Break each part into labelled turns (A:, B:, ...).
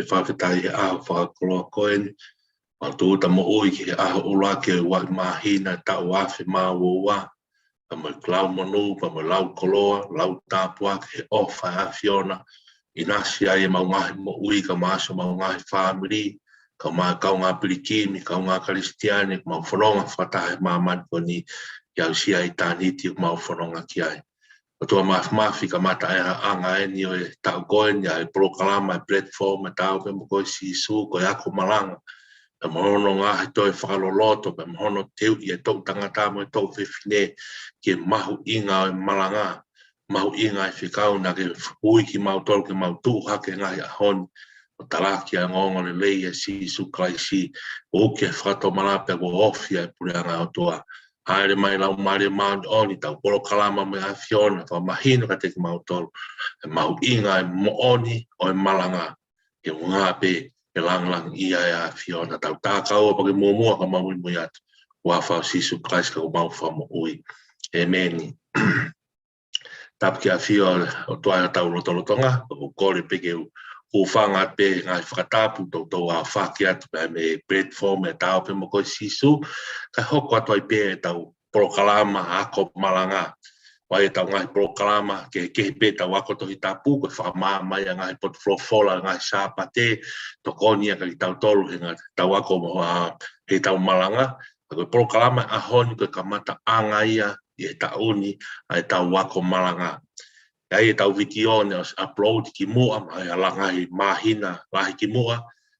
A: Whawhetai a whakakoloa koeni, ma tū ta mo oi ki a ola ke wa mahina ta wafe ma wa pa mo klau monu pa mo lau koloa lau tapua ke ofa a fiona inasi ai ma ngahi mo ui ka maso ma ngahi family ka ma kaunga pilikimi kaunga kristiani ma whanonga whatahe ma manponi iau si ai taniti ma whanonga ki ai. Tua mafi ka mata e anga e ni o e tau koen ya e proklama e platform e tau pe mo koe si su ko ako malanga pe mohono ngā he toi whakaloloto pe mohono teu i e tau tangata mo e tau whiwhine ki mahu inga o e malanga mahu inga e whikau na ke hui ki mau tolu ke mau tūhake ngai a honi o talaki a ngongo le lei e si su klaisi o ke whakato malape o ofia e pureanga o tua haere mai lau mare Mount Oni tau polo kalama me a fiona wha mahino ka teki mau tolu e mau inga e mooni o e malanga e ngā pe e langlang ia e a fiona tau tākau pake muamua ka mau mui atu wa whao sisu Christ ka mau wha mo ui e meni tap ki a fio o toa tau lotolotonga o kore peke o whanga pe ngai whakatapu tau a whaki atu pe me platform e tau pe mo koe sisu ka hoko atu ai pe e tau proklama ako malanga wai e tau ngai proklama ke pe tau ako tohi tapu ko whama mai a ngai pot flofola ngai sāpate to konia ka ki tau tolu he ngai tau ako he tau malanga ko proklama a honi ko kamata anga ia i e tauni a e tau ako malanga ai tau video ne upload ki mua mai alanga i mahina lahi ki mua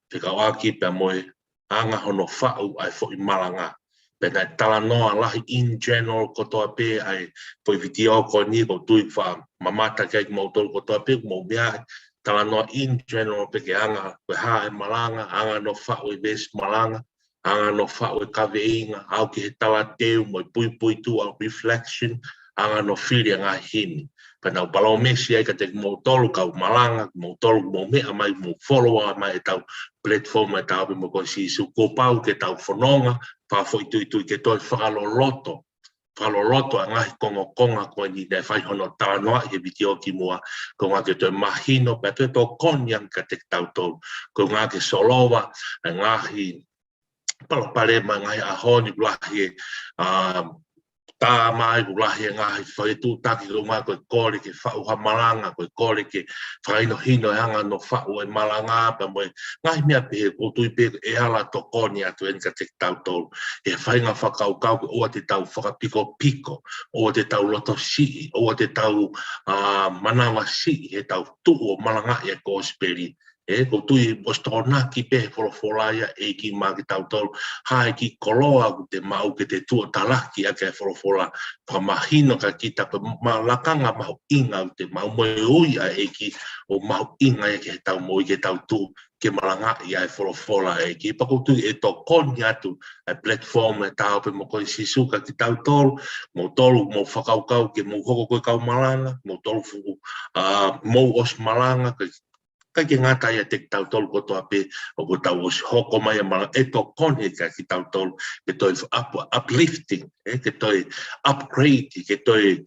A: te kawaki pe moe anga hono fau ai fo i malanga pe na tala noa lahi in general ko toa pe ai po video ko ni ko tui fa mamata kai mo tol ko toa pe mo bia tala noa in general pe ke anga pe ha e malanga anga no fau i bes malanga anga no fau e kaveinga au ki he tala teu mo pui tu au reflection anga no fili anga hini Pena palo mesi ai ka te mo tolu ka malanga mo tolu mo me mai mo follower mai tau platform e tau mo ko si su ko pau ke tau fononga pa fo itu ke to falo loto ngai konga ko ni de fai hono ta no e video ki mo ko nga ke to mahino pe to konyan ka te tau tolu ko nga ke solova ngai palo pare ngai a honi blahi tā mai ku lahi ngahi whai tūtaki o mai koe kore ke whau ha malanga, koe kore ke whaino hino e anga no whau e malanga, pa moe ngahi mea pehe o tui pehe e ala to koni atu en ka te tau tolu. E whainga whakau kau ke oa te tau whakapiko piko, oa te tau loto si, oa te tau manawa si, he tau tuu o malanga e ko speri. E ko tui ostona ki pehe wholofolaia e ki maa ki tau tolu, hae ki koloa ku te mau ke te tua talaki a ke wholofola, pa mahino ka kita pa malakanga mahu inga te mau moe ui a e ki o mahu inga e ke tau moi ke tau tu ke malanga i a wholofola e ki pakutu e to koni atu a platform e tau pe mo koi sisuka ki tau tolu, mo tolu mo whakaukau ke mo hoko koe kau malanga, mo tolu fuku mo os malanga ka ke ngata ia te tau tolu kotoa pe o ko tau os hoko mai malanga e to koni ka ki tau tolu ke toi uplifting ke toi upgrade ke toi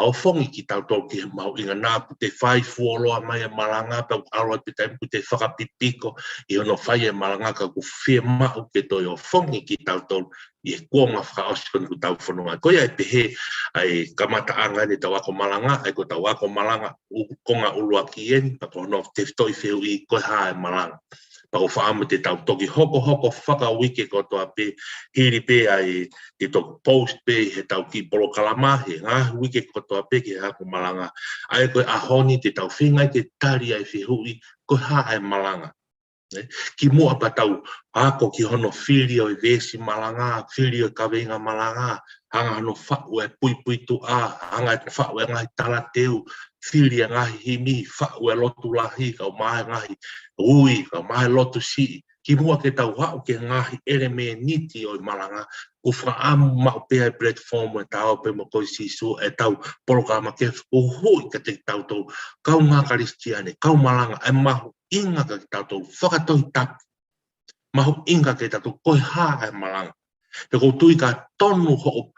A: ofongi ki tau tolu ki mau inga nā ku te whai fuoloa mai malanga pa aroa te taimu ku te whakapipiko i ono whai malanga ka ku whia mau ke toi ofongi ki tau tolu i e kuonga whakaosikon ku tau whanua. Ko ia e pehe ai kamata anga ni tau ako malanga, ai ko tau ako malanga konga ulua ki eni, pa kono te toi wheu i koe hae malanga. Pa ko whaamu te tau toki hoko whakawike ko toa pe, hiri pe ai te toki post pe he tau ki polo kalama, he ngā wike ko toa pe ki hako malanga. Ai koe ahoni te tau whingai te tari ai whehu i koe hae malanga. Ki mua pa tau ako ki hono whiri o i vesi malanga, whiri o i kawinga malanga, hanga hono whau e pui tu a, hanga whau e ngahi tala teu, whiri e ngahi himi, whau e lotu lahi, kau mahe ngahi ui, kau mahe lotu si. Ki mua ke tau hau ke ngahi ere me niti o i malanga, ku whaamu mau pēai platform e tau pe mo koi sisu, e tau porokama ke uhui ka te tau tau, kau ngā karistiane, kau malanga, e mahu inga ka tātou whakatoi tapu. Mahu inga ke tātou koe hā e malanga. Te kou tui ka tonu ho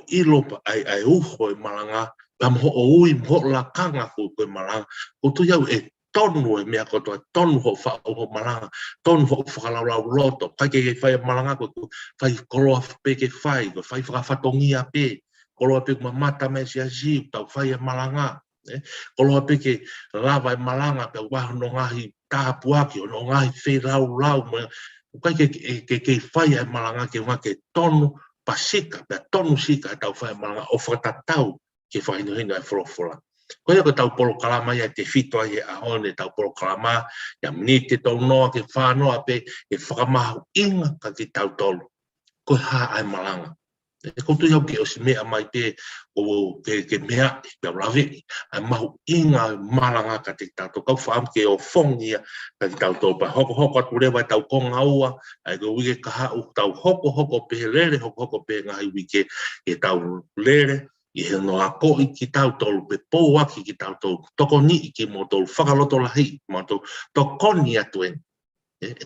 A: ilo ai uho e malanga, pam ho ui ho la kanga koe malanga. Kou tui au e tonu e mea kotoa, tonu ho whao ho malanga, tonu ho whakalaulau loto, kai ke whai malanga koe whai koloa peke whai, koe whai whakafatongia pe, koloa pe kuma mata me si a ziu, tau whai e malanga. Koloa peke lava e malanga pe waho no ngahi tāpuaki o no ngahi whai lau kai ke whai e malanga ke wake tonu pasika pe tonu sika e tau whai e malanga o whatatau ke whai no hina e wholofola. Koia ko tau polo kalama ia te whitoa i a hone tau polo kalama ia mni te tau noa ke whanoa pe e whakamahu inga ka ki tau tolu. Koe ha ai malanga. E koutu iau ke o si mea mai pe o ke mea pe lawe ai mahu inga malanga ka te tātou kau whaam ke o whongia ka te tātou pa hoko atu rewa tau konga ua ai ko wike ka hau tau hoko pe lere hoko pe ngahi wike e tau lere i he no a koi ki tau tolu pe pouaki ki tau tolu toko ni ki mo tolu whakaloto lahi mo tolu tokoni atu eni.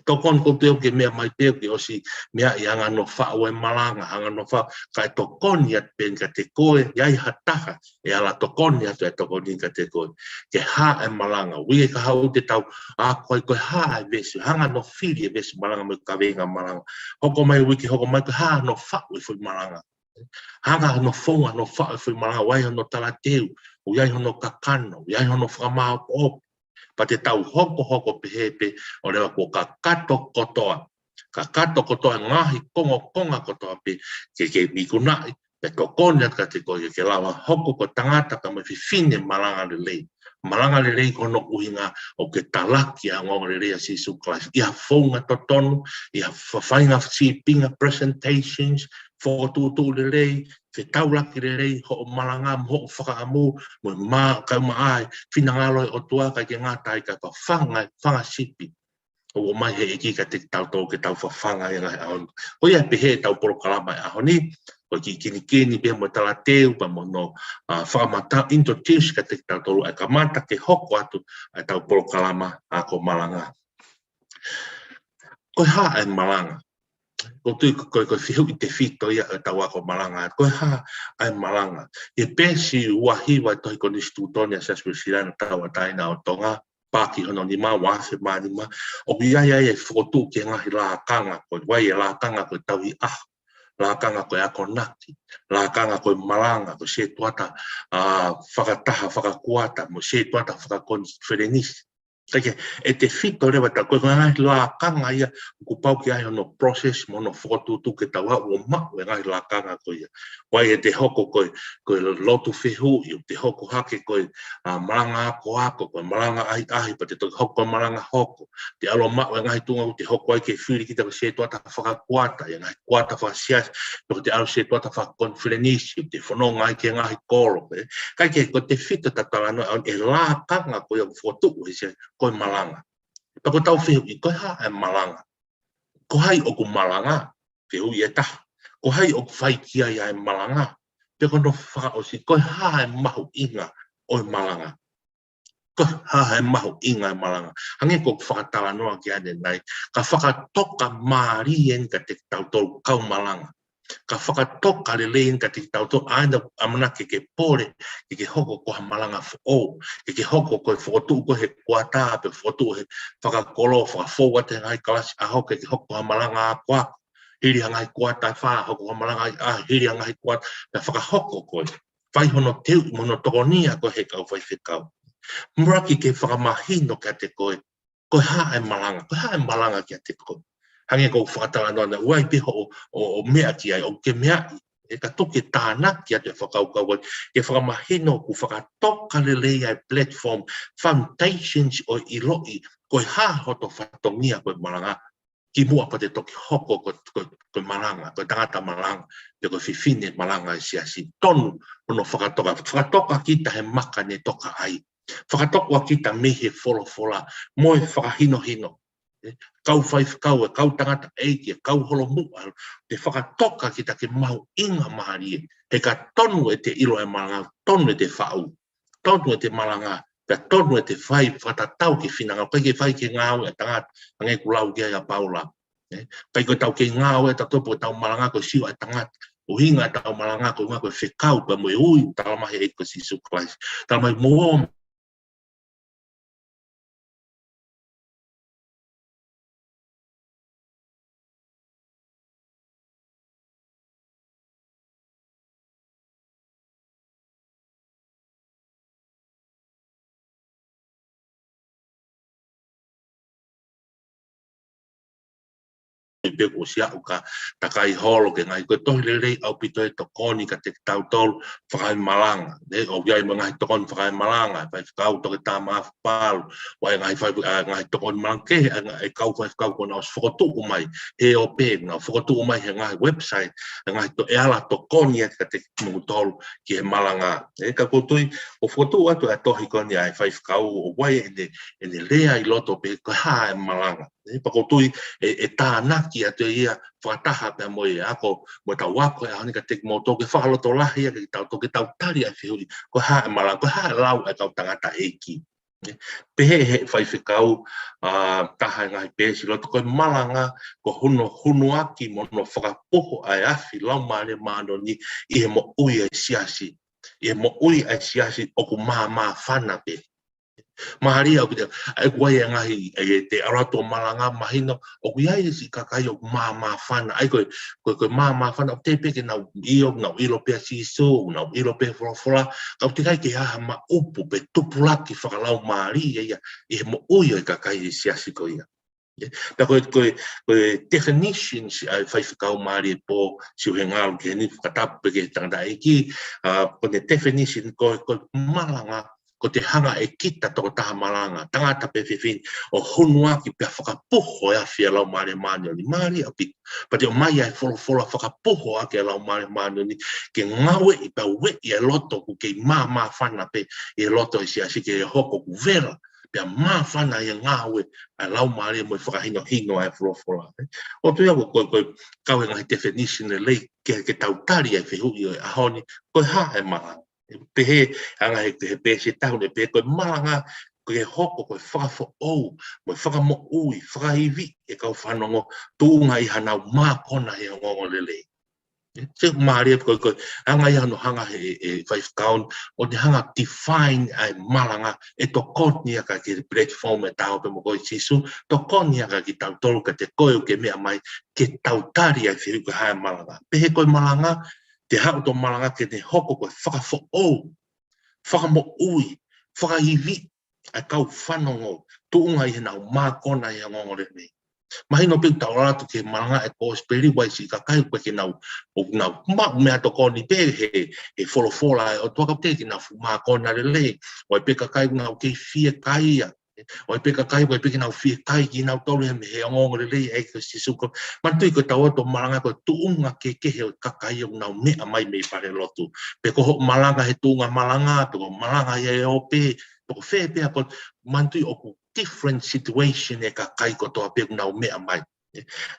A: Tokon ko teo ke mea mai teo ke osi mea i anga no whao e malanga, anga no whao, kai tokoni at pen ka te koe, iai hataha, e ala tokoni atu e tokoni ka te koe. Ke ha e malanga, wike ka hau te tau, a koe ha e vesi, hanga no whiri e vesi malanga me ka venga malanga. Hoko mai wiki, hoko mai, ha no whao e fui malanga. Hanga no whonga no whao e fui malanga, wai no talateu, uiai hono kakano, uiai hono whakamao opo. Pa te tau hoko pehepe o rewa ko ka kato kotoa. Ka kato kotoa ngahi konga kotoa pe ke mikunai pe tokone ka te koe ke lawa hoko ko tangata ka mawhiwhine malanga le lei. Malanga le lei kono uhinga o ke talaki a ngonga le rea sisu klasi. Ia whaunga totonu, ia whainga sipinga presentations, whakatūtū le lei, te taulaki le rei ho malanga mo whakaamu mo ma ka mai finangalo o tua ka ke ngata ka ka whanga sipi o mai he iki ka te tau ke tau whanga e ngai ahon o ia pe he tau poro kalama e ahoni o ki kini pe mo tala teu pa mo no whakamata introduce ka te tau e ka mata ke hoko atu e tau poro kalama a ko malanga ko ha e malanga ko tu ko fiu te fito ia tau ako malanga ko ha ai malanga e pesi wahi wa to ko institutonia sa spesialana tau taina o tonga paki hono ni ma wa se ma o ia e foto ke ngahi la kanga ko wai la kanga ko tau i la kanga koe ako naki, la kanga koe malanga, ko se tuata whakataha, whakakuata, mo se tuata whakakonferenisi. Kake, e te whito rewa ta koe ngai la kanga ia, ku pau ki ai no process, mo no whakatutu ke tawa, o mau e ngai la kanga koe ia. Wai e te hoko koe lotu whihu, i te hoko hake koe maranga ako, koe maranga ahi, pa te toki hoko maranga hoko. Te alo mau e ngai tunga te hoko ai ke whiri ki ta se tuata whakakuata, e ngai kuata whasiasi, te alo se tuata whakakonferenisi, te whanonga ai ke ngai koro. Kake, ko te whito tatala no, e la kanga koe au whakatutu, koe malanga. Tako tau whihu i koe ha e malanga. Ko hai o ku malanga, whihu i e taha. Ko hai o ku whaikia i e malanga. Te kono whakaosi, koe ha e mahu inga o malanga. Koe ha e mahu inga e malanga. Hange ko whakatala noa ki ane nei, ka whakatoka maarien ka te tau kau malanga. Ka whakatoka le lein ka te tauto aina amana ke pore, ke hoko ko malanga o, ke hoko ko whakatu ko he kuata, pe whakatu he whakakolo, whakafōwa te ngai kalasi a hoke, ke hoko malanga a kua, hiri hangai kuata wha, hoko malanga a hiri hangai kuata, pe whakahoko koe, whai hono teu, mono tokonia ko he kau whai whikau. Muraki ke whakamahino ka te koe, koe ha e malanga ki a te koe. Hange ko whakatala noa, uai piho o mea ki ai, o ke mea e ka toke tāna ki a te whakaukau, ke whakamahino ku whakatoka lelei ai platform, foundations o iloi, koe ha hoto whatongia koe malanga, ki mua pa te toki hoko koe malanga, koe tangata malanga, te koe whiwhine malanga e siasi, tonu ono whakatoka kita he maka ne toka ai, whakatoka kita mehe wholofola, moe whakahino, kau whai kau kau tangata eiki, kau holo mua, te whakatoka ki take mau inga mahari, he ka tonu e te ilo e malanga, tonu e te whau, tonu e te malanga, pe tonu e te whai whatatau ki whinanga, kai ke whai ke ngāu e tangata, ngai kulau kia ia paula, kai koe tau ke ngāu e tatopo e tau malanga ko siwa e tangata, o hinga e tau malanga ko ngā koe whekau, pe moe ui, talamahi e ko sisu Christ, talamahi mua pe ko sia o ka takai holo ke ngai ko to le au pito e to koni ka te tau tol whakai malanga ne o ia mga to kon whakai malanga pa kau to ta ma pal wa ngai fa ngai to kon manke e kau ko na foto o mai e o pe na foto o mai ngai website ngai to e ala to koni ka te mo tol ki e malanga e ka ko tui o foto atu a to hi koni ai fa kau o wai e le ai loto pe ko ha malanga e pa ko tui e tāna ki atu ia whataha pia moe ako mo tau wako e hanika te mo toke whakaloto lahi ke tau toke tau tari ai whiuri ko ha e malanga, ko ha e lau e tau tangata eiki. Pehe he whai whikau taha ngai pēsi loto koe malanga ko hunu aki mo no whakapoho ai awhi lau maare maano ni i he mo ui ai siasi. I he mo ui ai siasi o ku maa whana pe. Mahari au pita ai kuai ngahi e te arato malanga mahino o kuai si kakai o mama fana ai ko mama fana te peke na ilo pe si so na ilo pe fola ka te kai ke ha ma upu pe tupulaki whakalau mahari e mo uio e kakai si asiko ia ta ko definitions ai fai whakau mahari po si he ngau ke ni whakatapu peke tangata eki ko te definition ko malanga ko te hanga e kita toko taha malanga, tangata pe whiwhini, o honua ki pia whakapoho e awhia lau maare maani ni maari au pita. Pa te o mai ai wholofola whakapoho ake lau maare maani ni, ke ngawe i pia we i e loto ku ke maa whana pe i e loto i si asike e hoko ku vera, pia maa whana i e ngawe a lau maari mo i whakahino hino ai wholofola. O tuia ko kawe ngahi definition e lei ke tautari ai whihu i o ahoni, koe ha e malanga. Pehe anga he pese tau ne pe ko malanga ko e hoko ko whakafo ou mo whakamo ui whakahiwi e kau whanongo tūnga i hanau mā kona he ngongo lele Se Maria ko hanga ia no hanga five count o te hanga define ai malanga e to kotnia ka ki platform e tau pe mo ko sisu to kotnia ka ki tau tolu ka te koe ke mea mai ke tau tari ai whiru ka hae malanga. Pehe koe malanga te hau to malanga ke te hoko koe whakafo o, whakamo ui, whakaiwi ai kau whanongo tuunga i henau mākona i angongore nei. Mahino pe tau ratu ke malanga e ko speri wai si ka kai pe ke nau o nau ma me ato ko ni pe he folo fola o to ka te ki na fu ma ko na le o pe ka kai nau ke fie kai ya o pe ka kai pe ke nau fie kai ki nau to le me he ngong le e ko si su ko man tu ko tau to malanga ko tu unga ke he ka kai o nau me mai me pare lotu pe ko malanga he tu unga malanga to malanga ye o pe to fe pe ko man tu o different situation e ka kai ko to pe nau me mai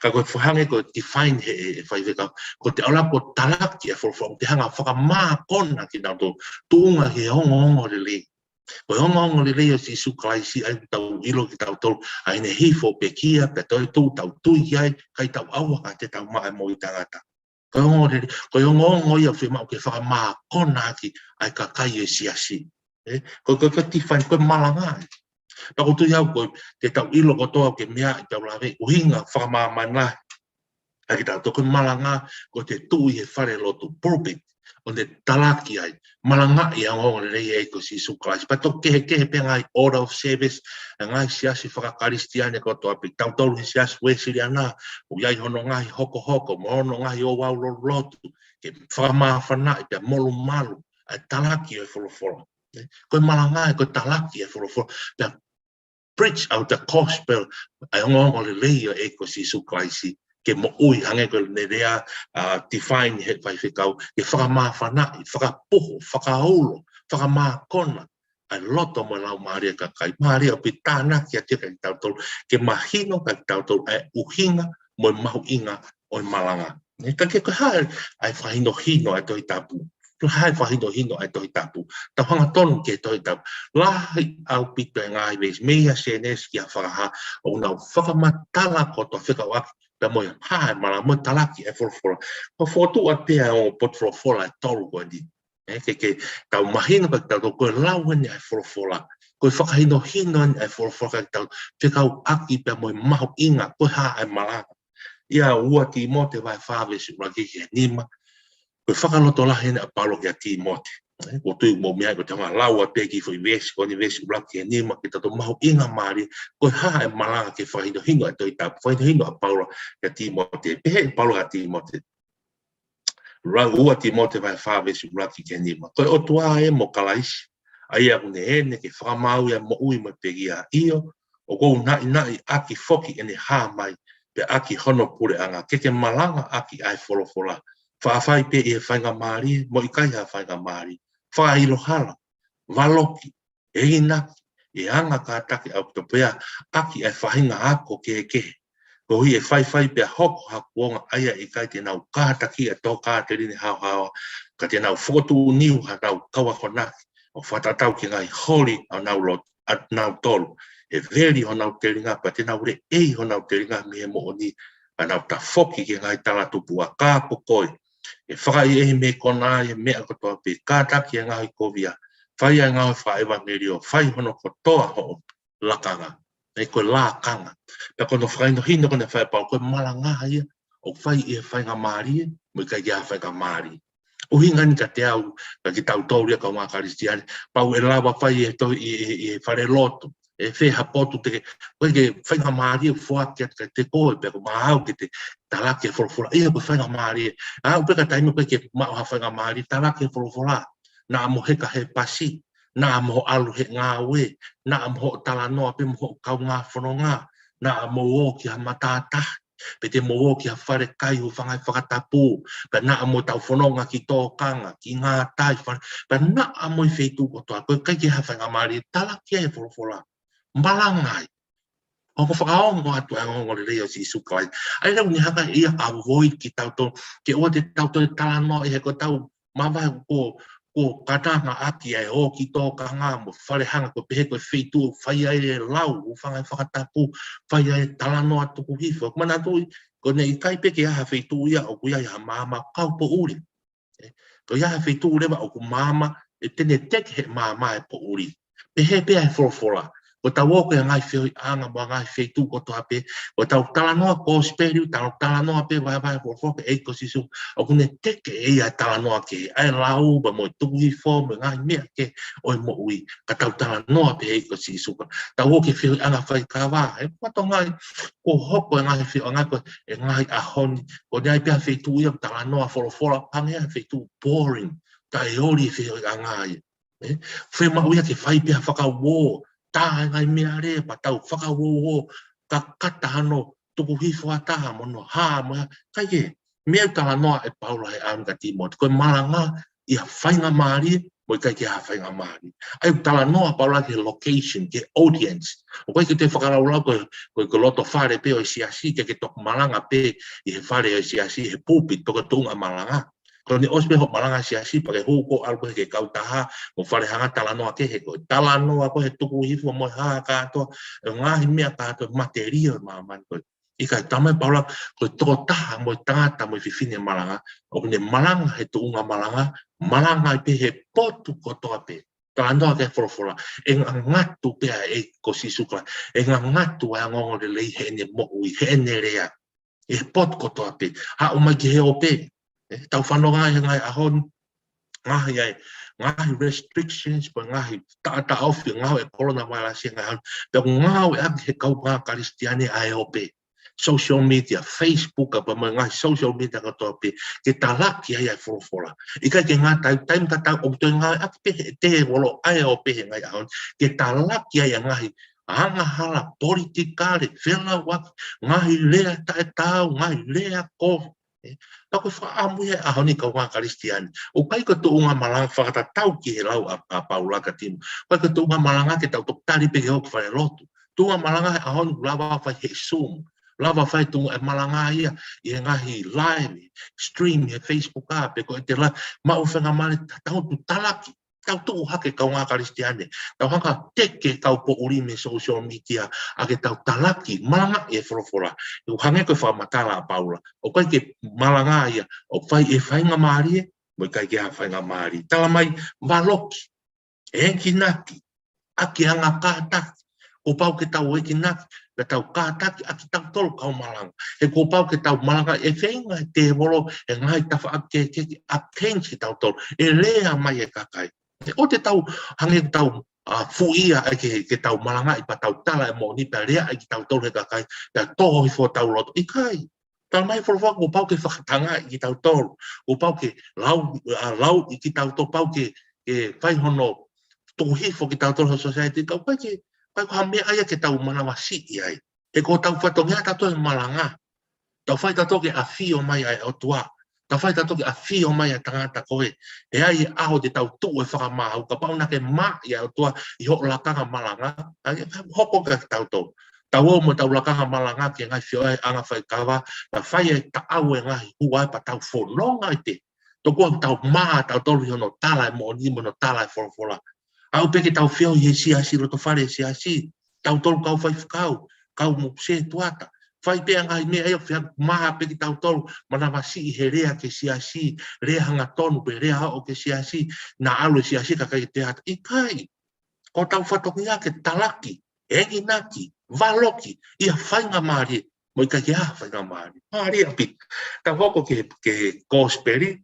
A: ka ko fuhange ko define he fai ka ko te ala ko talak ki for from te hanga whaka mā kona ki nau to tuunga he hongo le ko hongo le o si su klaisi ai tau ilo ki tau tol ai ne hifo pe kia pe toi tu tau tui ai kai tau awa ka te tau mai mo i tangata ko hongo ia fe ma ke whaka mā kona ki ai ka kai e siasi ko define ko malanga Tako tu iau ko te tau ilo ko toa ke mea i tau lawe uhinga whakamamana. Aki tau toko malanga ko te tui he whare lotu pulpit o te talaki ai. Malanga i angonga rei e ko si suklais. Pato kehe pe ngai order of service ngai siasi whakakaristiane ko toa pi tau tolu he siasi wesiri ana. O iai hono ngai hoko mo hono ngai o wau lotu. Ke whakamawhana i te molu malu. Ai talaki e wholofolo. Ko malanga e ko talaki e wholofolo. Preach out the gospel ai ngongo le leia e ko si su klaisi ke mo ui hange ko ne rea define he vai fikau ke whakamawhana i whakapuho whakaholo whakamākona ai loto mo lau maria ka kai maria o pitana ki a tika i tautol ke mahino ka tautol ai uhinga mo mahu inga o malanga ka ke ko hai ai whahino hino ai toi tapu hai whahino hino ai toi tapu ta hanga tonu ke toi tapu lahi au pito e ngai ves mea senes ki a whakaha o nau whakamatala ko to whikawaki pe moia hai mala mo talaki e wholofora ko fotu a pea o pot wholofora e tolu ko di ke tau mahino ka tau ko lawen e wholofora ko whakahino hino e wholofora ka tau whikau aki pe moi mahu inga ko ha e mala ia ua ki mo te vai whawesi raki ke nima ko whakaloto lahi ne a palo ki a ti mote ko tui mo mea ko te wha laua peki fo i vesi ko ni vesi uraki e nima ki tato mahu inga maari ko ha e malanga ke whahino hino e toi tapu whahino hino a paulo ki a ti mote pehe e paulo ki a ti mote ua ti mote vai whawesi uraki ke nima ko o tua e mo kalaisi ai a une ene ke whakamau e mo ui mo peki a io o kou nai aki foki ene ha mai pe aki hono pure anga ke malanga aki ai wholofola whaafai pe e whainga maari, mo i kai ha whainga maari, whailo hala, waloki, e inaki, e anga ka take au to pea, aki e whahinga ako ke. Ko hi e whai pe hoko hakuonga aia i kai te nau kātaki e tō kāterini hao, ka te nau whotu niu ha nau kawa konaki, o whatatau ki ngai hori au nau lot, at nau tolu, e veri ho nau teringa, pa te nau re ei ho nau teringa me he mo oni, ka nau ta whoki ki ngai tala tupu a kāpokoi, e whakai e me kona e mea kotoa pe kātaki e ngahi kovia, whai a ngahi wha evangelio, whai hono kotoa ho lakanga, e koe lakanga. Pea kono whakaino hino kone whai pao, koe malanga ia, o whai e whai ngā maari e, mo i kai ia whai ngā maari. O hinga ni ka te au, ka ki tau tauria ka wā karistiani, pau e lawa whai e toi e whare lotu, e whē hapotu te koe ke whainga maari e whuaki at te koe, pea ko mahau ke te talaki e wholofora, ia koe whainga maari e, au peka taime koe ke mao ha whainga maari, talaki e wholofora, na mo heka he pasi, na mo alu he ngā ue, na mo tala noa pe mo kau ngā whono ngā, na mo o ki ha matata, pe te mo o ki ha whare kai o whangai whakatapu, pe na mo tau whanonga ki tō kanga, ki ngā tai, pe na mo i wheitu kotoa, koe kai ke ha whainga maari, talaki e wholofora, malangai. O ko whakaongo atu e ngongo le reo si sukai. Ai rau ni haka ia avoid ki tau tō, ke oa te tau tō tala no e he ko tau mawai ko ko kananga aki ai o ki tō ka ngā mo wharehanga ko pehe koe wheitu whai ai e lau o whangai whakatapu whai ai talanoa tuku hifo mana tui ko nei kai peke aha wheitu ia o kuia ia māma kaupo uri ko ia wheitu rewa o ku māma e tene tek he māma e po uri pehe pea e whorofora ko tau o koe ngai whioi anga mo ngai wheitu ko toa pe ko tau talanoa ko speriu tau talanoa pe vai whorofora e ko sisu o kune teke e ia talanoa ke ai lau ba mo tuku hifo mo ngai mea ke o mo ui ka tau talanoa pe e ko sisu tau o ke whioi anga whai kawa e pato ngai ko hoko e ngai whioi ngai ko e ngai ahoni ko nei pea wheitu ia talanoa whorofora pangea wheitu boring ta e ori whioi angai whi ma uia ke whai pea whakawō tā ngai mea re pa tau whakawō ka kata hano tuku hifo a taha mono ha moa kai ke mea tala noa e paula he am ka timo koe maranga ia whainga maari mo kai ke ha whainga maari ai tala noa paula ke location ke audience o kai ke te whakaraulau koe loto whare pe o siasi ke tok malanga pe i he whare o siasi he pulpit toka tunga malanga ko ni ospe ho malanga siasi pa ke huko alko ke kautaha mo whare hanga tala noa ke he koe tala noa ko he tuku hifo mo ha kato ngahi mea kato material maaman koe ika tamai paula ko to taha mo tangata mo fifine malanga o ne malanga he tuunga malanga pe he potu ko to ape tando ke forfola en ngatu pe e ko sisuka en ngatu a ngongo de lei he ne mo ui he ne rea e pot ko to ape ha o mai ke he ope tau whanonga ngai ahon ngahi restrictions pa ngahi ta ofi ngahi coronavirus ngahi pe ngahi ak he kau ngā kristiane ai ope social media, Facebook, apa mengai social media kata apa, kita laki ayah follow. Ika jangan time kata untuk ngai apa te wolo ayah apa ngai ahon, kita laki ayah ngai anga hala politikale, fela wak ngai lea tahu ngai lea ko. Aku faham ya ahon ni kau ngai Kristian. Ukai kata unga malang fakata tahu ki lau apa ulah katim. Ukai kata unga malang kita untuk tali pegawai file lotu. Tunga malang ahon lava fa Yesus. Lava fai tungu e malanga ia i ngahi live stream e Facebook a pe ko te la ma o whenga male tau tu talaki tau tu hake kau ngā Kristiane tau hanga teke kau po uri me social media a ke tau talaki malanga e whorofora u hange koe whamatala a paula o kai ke malanga ia o fai e whainga maari e mo kai ke a whainga maari tala mai waloki e kinaki aki hanga kātaki o pau ke tau e kinaki ke tau kātaki aki tau tolu kau malanga. E ko pau ke tau malanga e whenga te wolo e ngai tawha ake a kensi tau tolu. E lea mai e kakai. O te tau hange tau fuia ke tau malanga i pa tau tala e mo ni pa lea i ki tau tolu e kakai. Pea toho i fo tau loto. I kai. Tau mai whorowha ko pau ke whakatanga i ki tau tolu. Ko pau ke lau i ki tau tolu. Pau ke whaihono tohi fo ki tau tolu society. Kau pai ke pai ko hamea aia ke tau manawa si ai. E ko tau whatongia tato e malanga. Tau whai tato ke a whio mai ai o tua. Tau whai tato ke a whio mai ai tangata koe. E ai aho te tau tu e whakamahau. Ka pauna ke ma i o tua i ho lakanga malanga. Hoko ka tau tau. Tau o mo tau lakanga malanga ke ngai whio ai anga whai kawa. Ta whai e ta au e ngai huai pa tau wholonga i te. Toko tau maa tau tolu hono tala e mo ni mo no tala e wholofola. Au peke tau whio i he siasi roto whare siasi. Tau tolu kau whai whakau. Kau mo se tuata. Whai pea ngai mea eo whia maha peke tau tolu. Mana wasi i he rea ke siasi. Rea hanga tonu pe rea hao ke siasi. Na alu siasi kakai te hata. I kai. Ko tau whatokia ke talaki. Egi naki. Valoki. Ia whainga maari. Mo i kai ke whainga maari. Maari api. Tau hoko ke gospeli.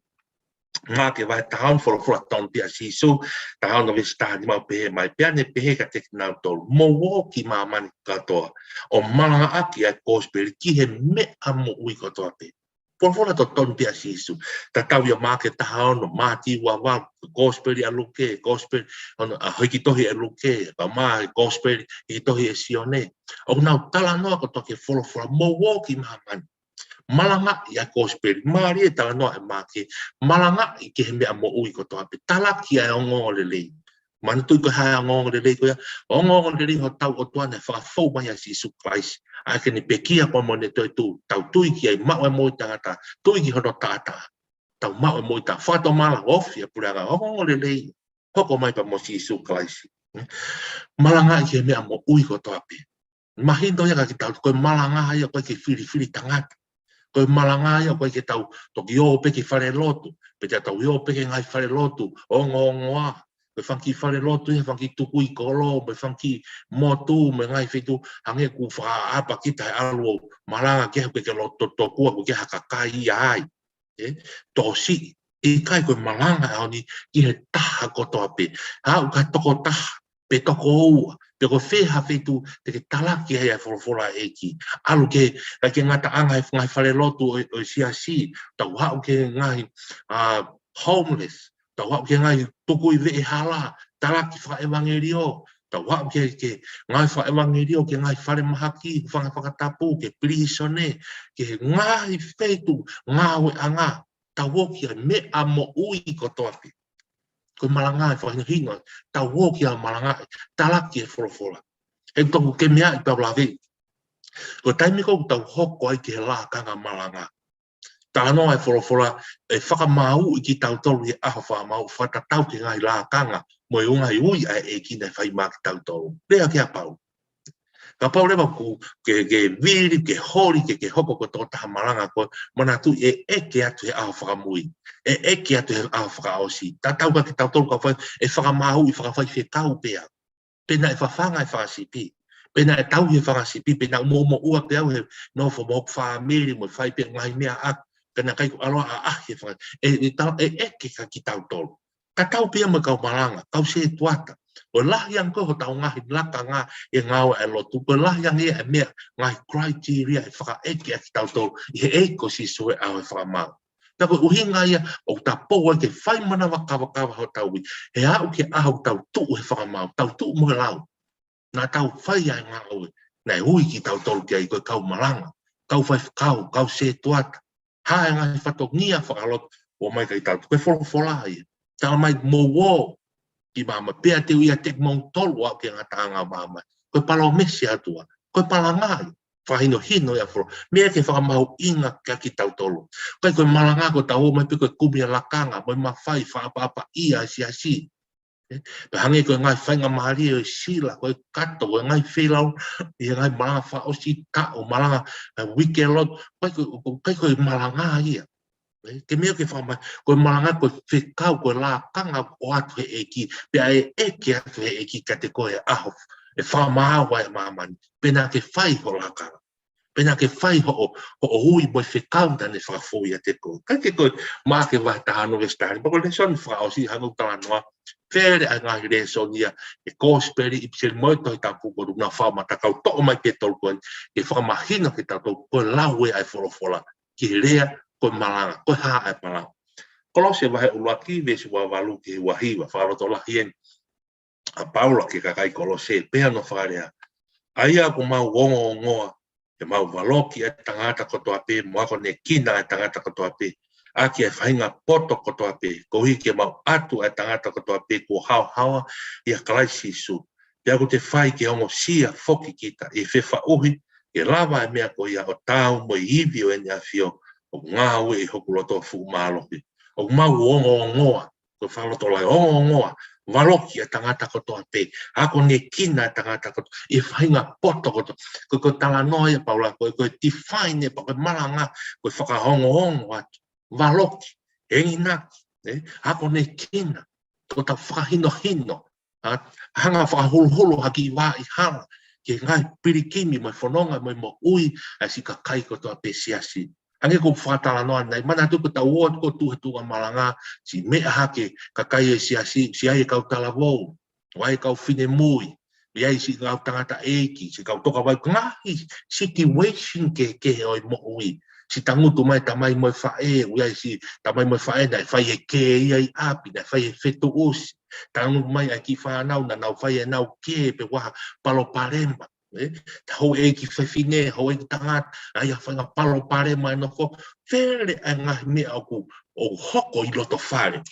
A: Ngā ke wai tahon whorofora ton pia sisu, tahon no visi tahani mau pehe mai, pia ne pehe ka teki nau tolu, mo wo ki mamani katoa, o malanga aki ai gospel, ki he mea mo ui katoa pe. Whorofora to ton pia sisu, ta tau ia mā ke tahon, no māti wawa, gospel i aluke, gospel, hiki tohi e luke, pa mā gospel, hiki tohi e sione. O nau tala noa katoa ke whorofora, mo wo ki mamani. Malanga i a gospel, maari e tala noa e māke, malanga i ke he mea mo ui ko toa pe, talaki ai ongo le lei. Mana tui ko hae ongo le lei ko ia, ongo le lei ho tau o tuane, whakafau mai a Jesu Christ, a ke ni pekia pa mo ne toi tu, tau tui ki ai mau e mo i tangata, tui ki hono tata. tau mau e mo ta fato mala ofi e puranga o le hoko mai pa mo si su klaisi malanga ke me mo ui ko to ape mahindo ya ka tau ko malanga ya ko ke fili tangata ko malanga ya ko ke tau to yo pe ke fare lotu pe tau yo pe ke ngai fare lotu o ngoa me fanki fare lotu e fanki tuku I kolo me fanki motu me ngai fetu hange ku fa apa kita alu malanga ke ke lotu to ku ke hakakai ai to si e kai ko malanga oni ki he taha ko to ape ha ka toko taha pe toko pe ko fe ha fetu te ke talaki he fola eki alu ke ngata anga e ngai fare lotu o si tau ha ke ngai homeless tau wa ke ngai tuku I ve hala talaki fa evangelio tau wa ke ngai fa evangelio ke ngai fare mahaki fa tapu ke prisone ke ngai fetu ngawe anga tau wo ke me amo ui ko topi ko malanga fa hino tau wo ke malanga talaki fola e to ke mea I tau lavi ko taimi ko tau hoko ai ke la kanga malanga tano ai fola e whakamau I ki tau tolu I aho whamau whatatau ki ngai la kanga mo I ungai ui e ki nei whai maki tau tolu. Rea kia pau. Ka pau rewa ku ke viri, ke hori, ke hoko ko tō taha maranga ko mana tu e eke atu he aho whakamui. E eke atu he aho whakaosi. Ta tau ka ki tau tolu ka whai e whakamau I whakawhai whekau pea. Pena e whawhanga e whakasipi. Pena e tau he whakasipi. Pena mo ua pe au he no whamok whamiri mo whai pe ngai mea ak. Kena kai ko aloha he whaka. Eke ka ki tau tolu. Ka tau pia mo kau maranga. Kau se tuata. O lahi ang ko ho tau ngahi laka ngā e ngāua e lotu. O lahi ang e mea ngai criteria e whaka eke a ki tau tolu. I he eko si sue au e whakamau. Tako uhinga ia o ta poa ke whai mana wakawa ho tau I. He au ke aho tau tuu he whakamau. Tau tuu mo he lau. Nā tau whai ai ngā au. Nei hui ki tau tolu kia I koe kau maranga. Kau whai whakau. Kau se tuata. Hae ngai whatok nia whakalot. O mai kai tau. Koe whola ia. Tau mai mo wō. Ki mama pea te uia tek mong tolu au ke ngata anga mama. Koe palo mesi atua. Koe pala ngai. Whahino hino ia whoro. Mea ke whakamau inga kia ki tau tolu. Koe malanga ko tau o mai pe koe kumia lakanga. Moi mawhai whaapa ia si. Pe hange koe ngai whainga maari o sila. Koe kato koe ngai whelau. Ia ngai malanga wha o si tau. Malanga wike lot. Koe malanga ia. Ke mea ke whamai, koe malanga koe whekau, koe la kanga o atu he eki, pia e eke atu he eki ka te koe aho, e whamahawa e mamani, pena ke whai ho la kanga, pena ke whai ho hui moi whekau tane whakafoi a te koe. Kai ke koe maa ke wahi tahano ke stari, pako le soni whakaosi hanu talanoa, where a ngahi le sonia, e kōsperi I pise moi toi tapu koru na whamata kau toko mai ke tolu koe, ke whakamahina ke tatu, koe lau e ai wholofola, ki rea, koe malanga, koe haa e malanga. Kolose wahe ulaki vesi wa walu ki wahiwa, wharoto lahien a Paula ki kakai kolose, pea no wharea. Aia ko mau gongo ngoa, e mau waloki e tangata koto ape, moako ne kina e tangata koto ape, aki e whainga poto koto ape, ko hiki e mau atu e tangata koto ape, ko hao hawa, ia kalaisi su. Pea ko te whai ke ongo sia foki kita, e whewha uhi, e lava e mea ko ia o tau mo I iwi o e nia fio, o ngā ue I hoku loto fu māloki. O mau ongo ngoa, ko whaloto lai ongo ngoa, waloki e tangata koto ape, ako ne kina e tangata koto, e whainga poto koto, ko tala noia paula, ko define e pa koe malanga, ko whakahongo ongo atu, waloki, hengi naki, ako ne kina, ko ta whakahino hino, hanga whakahulu haki wā I hala, ke ngai pirikimi mai whanonga mai mo ui, a si ka kai koto ape siasi. Ange ko whatala noa nei, mana tuku ta uot ko tuhe tuka malanga, si mea hake, ka kai e si ai kau tala wou, wai kau whine mui, iai si kau tangata eiki, si kau toka wai ngahi, situation ke oi mo ui, si tangutu mai tamai moi whae, iai si tamai moi whae, nai whai e ke iai api, nai whai e whetu usi, tangutu mai ai ki whanau, na nau whai e nau ke, pe waha palo paremba, hau e ki whewhine, hau e ki tangat, ai a whainga palo pare mai no ko, where a ngahi mea o hoko I loto whare.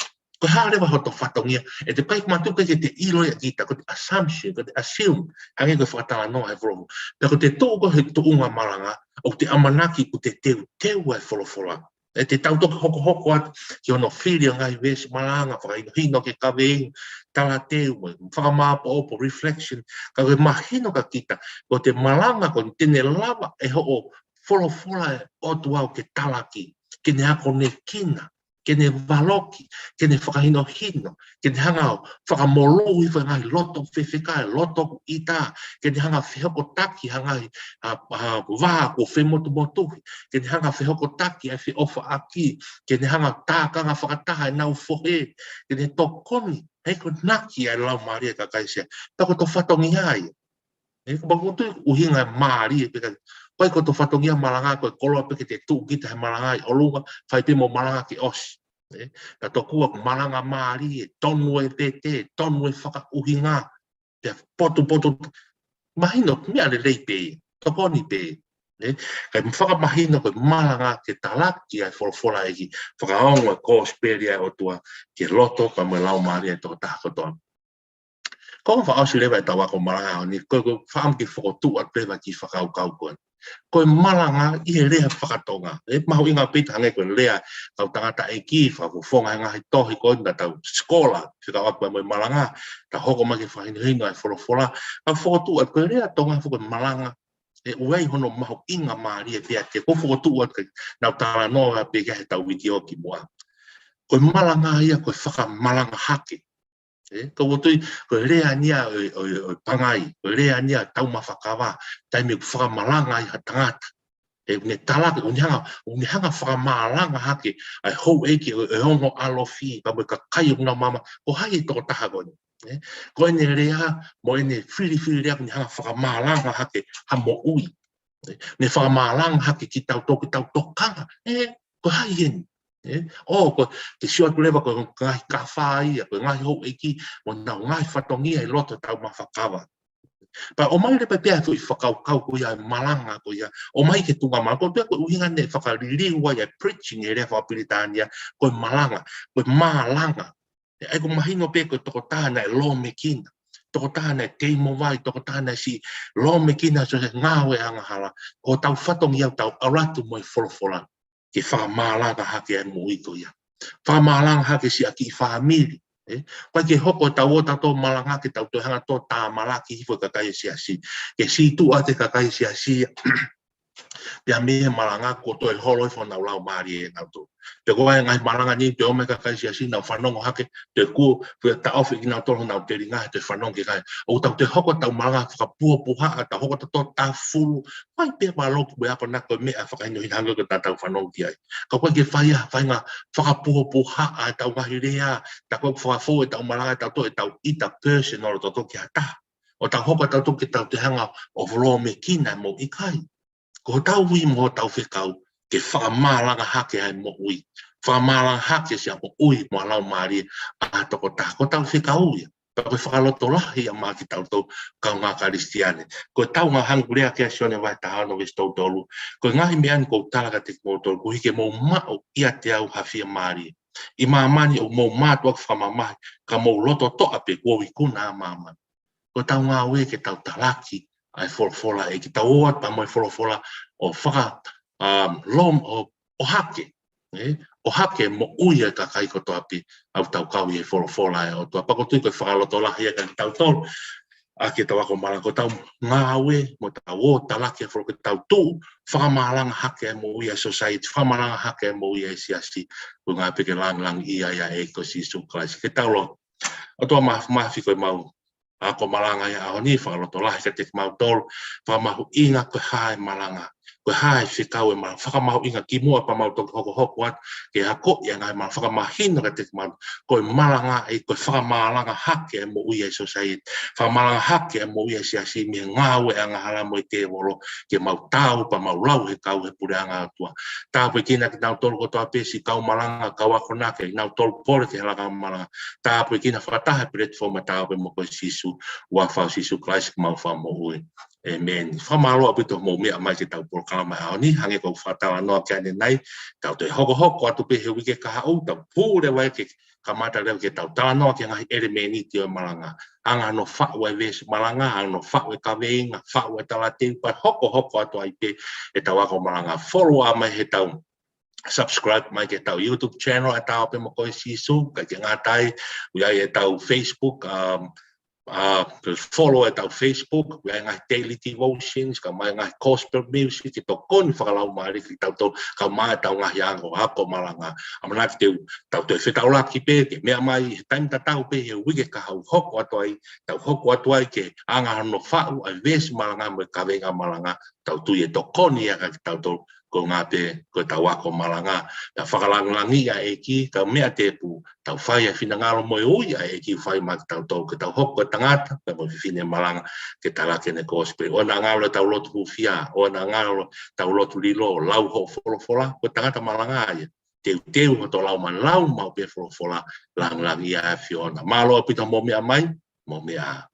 A: Ko haere wa hoto whatongia, e te pai matuka ke te ilo ia kita, ko te assumption, ko te assume, hange ko whakatala noa e wholofu. Pea ko te tōko he tuunga maranga, o te amanaki ko te teu e wholofola. e te tau toki hoko atu, ki ono whiria ngai vesi malanga, whakaino ke kaweng, tala teu, whakamāpa opo, reflection, ka koe mahino ka kita, ko te malanga ko tene lava e ho o wholofola o tuau ke talaki, ke ne ako ne kina, ke ne valoki, ke ne whakahino hino, ke ne hanga whakamolo i whangai loto whewhekai, loto ita, ke ne hanga whihoko taki hangai wā ko whemotu motuhi, ke ne hanga whihoko taki ai whi ofa aki, ke ne hanga tākanga whakataha e nau whohe, ke ne tokoni, hei ko naki ai lau maria ka kaisia, tako to whatongi ai. E ko bangotu uhinga maari e peka, pai ko to whatongia malanga ko e koloa peke te tuu kita he malanga i olunga, whai pe mo malanga ki osi. Ka to kua malanga maari e tonu e pete, tonu e whaka uhinga, te potu, mahino mea le rei pe, tokoni pe. Kai mwhaka mahino ko malanga ke talaki ai wholofola eki, whakaongo e kōsperi ai o tua, ke loto ka mo lau maari e toko taha kotoa. Ko fa ausi lewa e tawa ko malanga ni ko fam ki fo tu at lewa ki fa kau kon ko malanga I rea whakatonga e mahu inga pita hange ko rea kau tangata e ki fa ko fonga nga hi tohi ko na tau skola ki ka apa mo malanga ta hoko ma ki fa hino ai fola a fo tu at ko rea tonga fo malanga e uai hono mahu inga mari e pia ke ko fo tu at na tala no a pe ke tau video ki moa ko malanga ia ko whaka malanga hake ko wotoi ko rea nia o pangai ko rea nia tau mawhakawa tai me whakamalanga I hatangata e ne talaka unihanga whakamalanga hake ai hou eke e hongo alofi pa mo ka kai una mama ko hai toko taha koni ko ene rea mo ene whiri rea unihanga whakamalanga hake ha mo ui ne whakamalanga hake ki tau tokanga ko hai ene ko te siwa tulewa ko ngai kawhai ko ngai hou eki mo nau ngai whatongia I loto tau mawhakawa. Pa o mai repa pia tu I whakaukau ko ia malanga ko ia o mai ke tunga malanga ko pia ko uhinga ne whakaririwa ia preaching e rea whapiritania ko malanga ai ko mahino pe ko toko tāna e lo mekina toko tāna e teimo vai toko tāna si lo mekina so se ngawe angahala ko tau whatongia tau aratu mo I wholofola ke whamalanga hake ai mo iko ia. Whamalanga hake si aki I whamiri. Pai ke hoko tau o tato malanga ke tau tuhanga tō tā malaki hifo kakai si asi. Ke si tu ate kakai si asi. Pia me malanga ko to el holo fo na lau mari e auto. Te ko ngai malanga ni te o me kakai si asi na whanongo hake te ku ta ofi ki na tolo na te ringa te whanongo ke kai. O tau te hoko tau malanga whakapua puha ta hoko tato ta fulu. Pai pe malo ku apa na ko me a whakaino hanga ko tau whanongo ki ai. Ka koe ke whainga whakapua puha a tau mahirea ta koe whakafo e tau malanga tau to e tau ita person o tato ki ata. O tau hoko tau ki tau te hanga o vlo me kina mo I kai. Ko tau ui mo tau whikau ke whakamālanga hake ai mo ui. Whakamālanga hake si a mo ui mo lau maari a toko tā. Ko tau whikau ia. Pa koe whakaloto lahi a maa ki tau tau kau ngā karistiane. Ko tau ngā hangurea kia sione vai tahano vis tau tolu. Ko ngahi meani ko talaka te mo tolu. Ko hike mo mao ia te au hawhia maari. I mamani o mo mātua ki whamamahi. Ka mo loto toa pe kua wikuna a mamani. Ko tau ngā ue ke tau talaki. Ai wholofola e ki tau oat pa mo wholofola o whaka lom o hake. O hake mo uia ka kai koto api au tau kau I wholofola e o tua pakotui koe whakaloto lahi e ka ki tau tolu. A ki tau ako malanga ko tau ngā ue mo tau o talaki e wholo tau tū whakamalanga hake e mo uia society, whakamalanga hake e mo uia e siasi ko ngā peke lang ia e ko si suklaisi. Ke tau lo. O tua mafi koe mau. Ako malanga ia aho ni whakaloto lahi ka te mau tolu, whakamahu inga koe hae malanga. Koe hae whikau e malanga, whakamahu inga ki mua pa mau toki hoko at, ke hako ia ngai malanga, whakamahino ka te mau, koe malanga e koe whakamalanga hake e mo uia e society, whakamalanga hake e mo uia e siasi, mi ngāwe anga hala mo I te wolo, ke mau tau pa mau lau he kau he pure anga atua. Tau pe kina ki nau tolu koto apesi, kau malanga, kau ako nake, nau tolu pole ke hala kau malanga. Tau pe kina whakatahe platforma tau pe mo koe sisu, wa whau sisu klaisi mau wha mo ui. Amen. Whamalo apito mo mea mai te tau porkalama hao ni, hange kou whatawa noa kia nei, tau te hoko atu pe he wike kaha au, tau pūre wai ke kamata reo ke tau tā noa kia ngahi ere meni te o malanga. Anga no whaua e vesi malanga, anga no whaua e kaweinga, whaua e talateu, pa hoko atu ai pe e tau ako malanga. Follow a mai he tau subscribe mai ke tau YouTube channel atau pe mo ko sisu ka ke ngatai we ai tau Facebook follow at our Facebook, we have daily devotions, ka mai ngai gospel music, ki to kon whakalau maari ki tau tau, ka mai tau ngahi ango, hako malanga, amana ki teu, tau teu whetau la ki pe, ke mea mai, taim ta tau pe, he wike ka hau hoko atuai, tau hoko atuai ke anga hano whau, ai vesi malanga, me ka venga malanga, tau tui e to koni aka ki tau tau, ko ngā pe, ko tau wako malanga, ta whakalangangi a eki, ka mea tepu, tau whai a whina ngalo moe ui a eki whai ma tau tau, ke tau hoko tangata, ka mo whine malanga, ke talake ne gospel. O na ngalo tau lotu hufia, o na ngalo tau lotu lilo, lau ho wholofola, ko tangata malanga aia. Teu ho to lau man lau mau pe wholofola, lang ia e whiona. Malo apita mo mea mai, mo mea